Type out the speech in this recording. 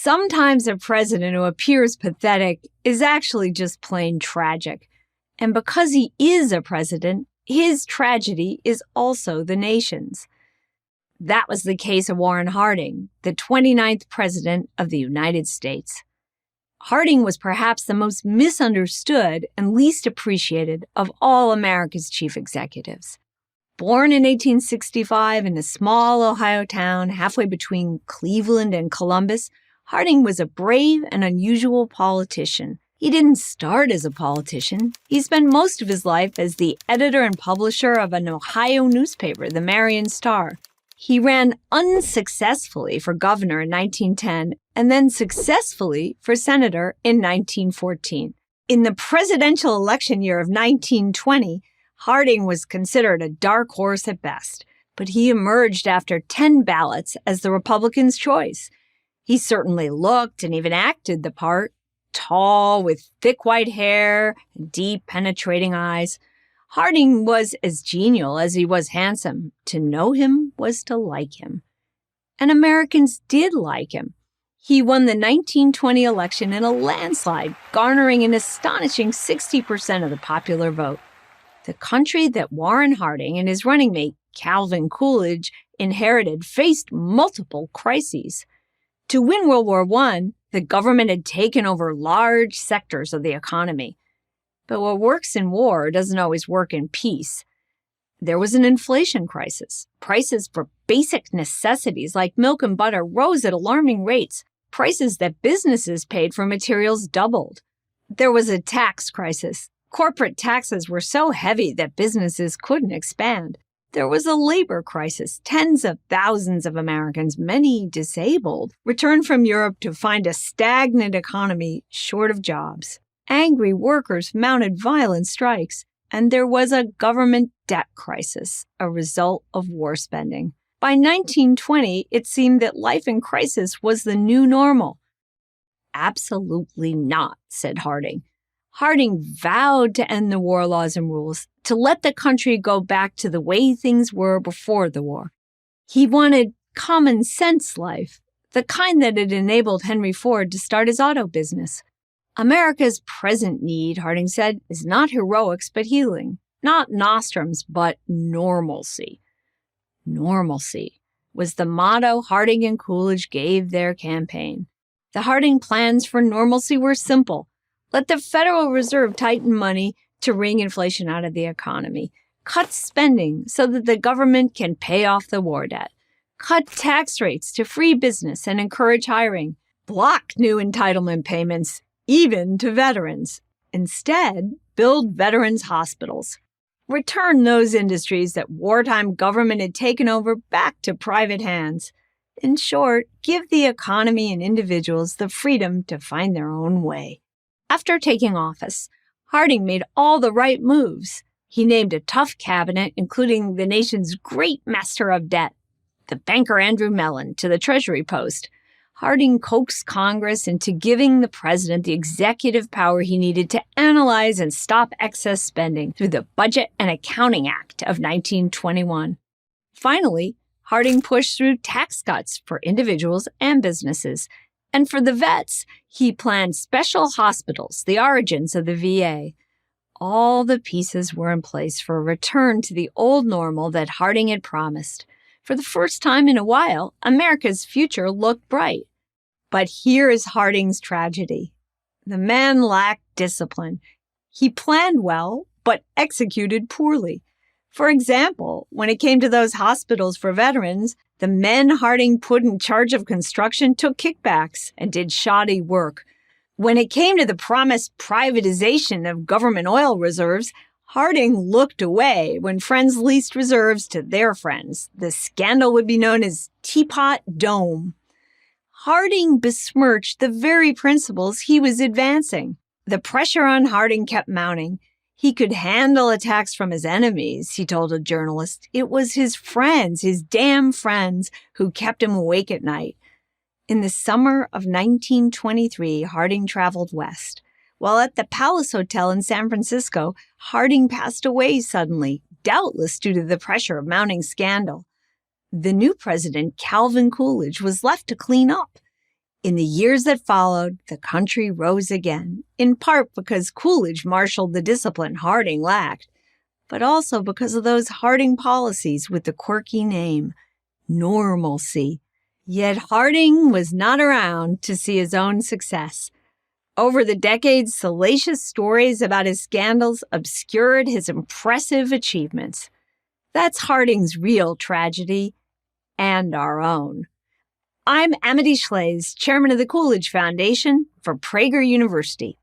Sometimes a president who appears pathetic is actually just plain tragic. And because he is a president, his tragedy is also the nation's. That was the case of Warren Harding, the 29th President of the United States. Harding was perhaps the most misunderstood and least appreciated of all America's chief executives. Born in 1865 in a small Ohio town halfway between Cleveland and Columbus, Harding was a brave and unusual politician. He didn't start as a politician. He spent most of his life as the editor and publisher of an Ohio newspaper, the Marion Star. He ran unsuccessfully for governor in 1910 and then successfully for senator in 1914. In the presidential election year of 1920, Harding was considered a dark horse at best, but he emerged after 10 ballots as the Republicans' choice. He certainly looked and even acted the part, tall with thick white hair and deep penetrating eyes. Harding was as genial as he was handsome. To know him was to like him. And Americans did like him. He won the 1920 election in a landslide, garnering an astonishing 60% of the popular vote. The country that Warren Harding and his running mate, Calvin Coolidge, inherited faced multiple crises. To win World War I, the government had taken over large sectors of the economy. But what works in war doesn't always work in peace. There was an inflation crisis. Prices for basic necessities like milk and butter rose at alarming rates. Prices that businesses paid for materials doubled. There was a tax crisis. Corporate taxes were so heavy that businesses couldn't expand. There was a labor crisis. Tens of thousands of Americans, many disabled, returned from Europe to find a stagnant economy short of jobs. Angry workers mounted violent strikes, and there was a government debt crisis, a result of war spending. By 1920, it seemed that life in crisis was the new normal. Absolutely not, said Harding. Harding vowed to end the war laws and rules, to let the country go back to the way things were before the war. He wanted common sense life, the kind that had enabled Henry Ford to start his auto business. America's present need, Harding said, is not heroics but healing, not nostrums but normalcy. Normalcy was the motto Harding and Coolidge gave their campaign. The Harding plans for normalcy were simple. Let the Federal Reserve tighten money to wring inflation out of the economy. Cut spending so that the government can pay off the war debt. Cut tax rates to free business and encourage hiring. Block new entitlement payments, even to veterans. Instead, build veterans' hospitals. Return those industries that wartime government had taken over back to private hands. In short, give the economy and individuals the freedom to find their own way. After taking office, Harding made all the right moves. He named a tough cabinet, including the nation's great master of debt, the banker Andrew Mellon, to the Treasury post. Harding coaxed Congress into giving the president the executive power he needed to analyze and stop excess spending through the Budget and Accounting Act of 1921. Finally, Harding pushed through tax cuts for individuals and businesses. And for the vets, he planned special hospitals, the origins of the VA. All the pieces were in place for a return to the old normal that Harding had promised. For the first time in a while, America's future looked bright. But here is Harding's tragedy. The man lacked discipline. He planned well, but executed poorly. For example, when it came to those hospitals for veterans, the men Harding put in charge of construction took kickbacks and did shoddy work. When it came to the promised privatization of government oil reserves, Harding looked away when friends leased reserves to their friends. The scandal would be known as Teapot Dome. Harding besmirched the very principles he was advancing. The pressure on Harding kept mounting. He could handle attacks from his enemies, he told a journalist. It was his friends, his damn friends, who kept him awake at night. In the summer of 1923, Harding traveled west. While at the Palace Hotel in San Francisco, Harding passed away suddenly, doubtless due to the pressure of mounting scandal. The new president, Calvin Coolidge, was left to clean up. In the years that followed, the country rose again, in part because Coolidge marshaled the discipline Harding lacked, but also because of those Harding policies with the quirky name, normalcy. Yet Harding was not around to see his own success. Over the decades, salacious stories about his scandals obscured his impressive achievements. That's Harding's real tragedy, and our own. I'm Amity Schlaze, chairman of the Coolidge Foundation for Prager University.